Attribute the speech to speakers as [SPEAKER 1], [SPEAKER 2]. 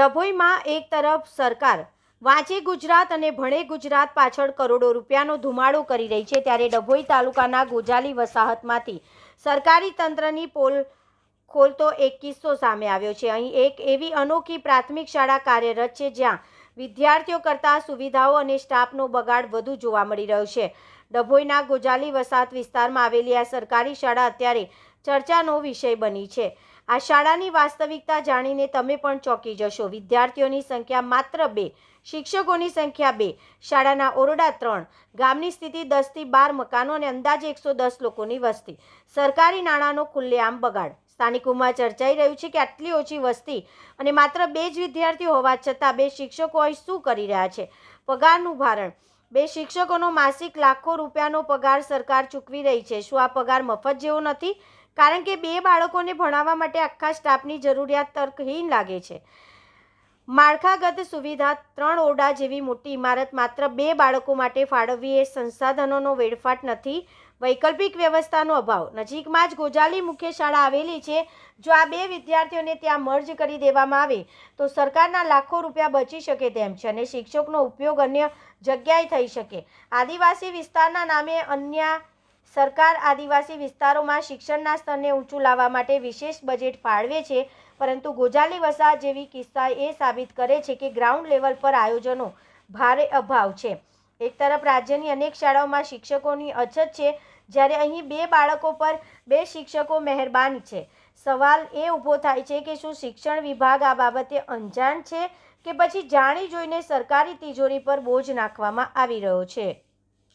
[SPEAKER 1] ડભોઈમાં એક તરફ સરકાર વાંચે ગુજરાત અને ભણે ગુજરાત પાછળ કરોડો રૂપિયાનો ધુમાડો કરી રહી છે, ત્યારે ડભોઈ તાલુકાના ગોજાલી વસાહતમાંથી સરકારી તંત્રની પોલ ખોલતો એક કિસ્સો સામે આવ્યો છે। અહીં એક એવી અનોખી પ્રાથમિક શાળા કાર્યરત છે જ્યાં વિદ્યાર્થીઓ કરતાં સુવિધાઓ અને સ્ટાફનો બગાડ વધુ જોવા મળી રહ્યો છે। ડભોઈના ગોજાલી વસાહત વિસ્તારમાં આવેલી આ સરકારી શાળા અત્યારે ચર્ચાનો વિષય બની છે। આ શાળાની વાસ્તવિકતા જાણીને તમે પણ ચોંકી જશો। વિદ્યાર્થીઓની સંખ્યા માત્ર 2, શિક્ષકોની સંખ્યા 2, શાળાના ઓરડા 3, ગામની સ્થિતિ 10 થી 12 મકાનો અને અંદાજે 110 લોકોની વસ્તી, સરકારી નાણાંનો ખુલ્લેઆમ બગાડ। સ્થાનિકોમાં ચર્ચાઈ રહ્યું છે કે આટલી ઓછી વસ્તી અને માત્ર 2 જ વિદ્યાર્થીઓ હોવા છતાં 2 શિક્ષકો અહીં શું કરી રહ્યા છે? પગારનું ભારણ। 2 શિક્ષકોનો માસિક લાખો રૂપિયાનો પગાર સરકાર ચૂકવી રહી છે। શું આ પગાર મફત જેવો નથી? કારણ કે 2 બાળકોને ભણાવવા માટે આખા સ્ટાફની જરૂરિયાત તર્કહીન લાગે છે। માળખાગત સુવિધા 3 ઓરડા જેવી મોટી ઇમારત માત્ર 2 બાળકો માટે ફાળવવી એ સંસાધનોનો વેડફાટ નથી? વૈકલ્પિક વ્યવસ્થાનો અભાવ। નજીકમાં જ ગોજાલી મુખ્ય શાળા આવેલી છે। જો આ 2 વિદ્યાર્થીઓને ત્યાં મર્જ કરી દેવામાં આવે તો સરકારના લાખો રૂપિયા બચી શકે તેમ છે અને શિક્ષકનો ઉપયોગ અન્ય જગ્યાએ થઈ શકે। આદિવાસી વિસ્તારના નામે અન્ય સરકાર આદિવાસી વિસ્તારોમાં શિક્ષણના સ્તરને ઊંચું લાવવા માટે વિશેષ બજેટ ફાળવે છે, પરંતુ ગોજાલી વસાહત જેવી કિસ્સા એ સાબિત કરે છે કે ગ્રાઉન્ડ લેવલ પર આયોજનો ભારે અભાવ છે। એક તરફ રાજ્યની અનેક શાળાઓમાં શિક્ષકોની અછત છે, જ્યારે અહીં 2 બાળકો પર 2 શિક્ષકો મહેરબાન છે। સવાલ એ ઊભો થાય છે કે શું શિક્ષણ વિભાગ આ બાબતે અંજાન છે કે પછી જાણી જોઈને સરકારી તિજોરી પર બોજ નાખવામાં આવી રહ્યો છે?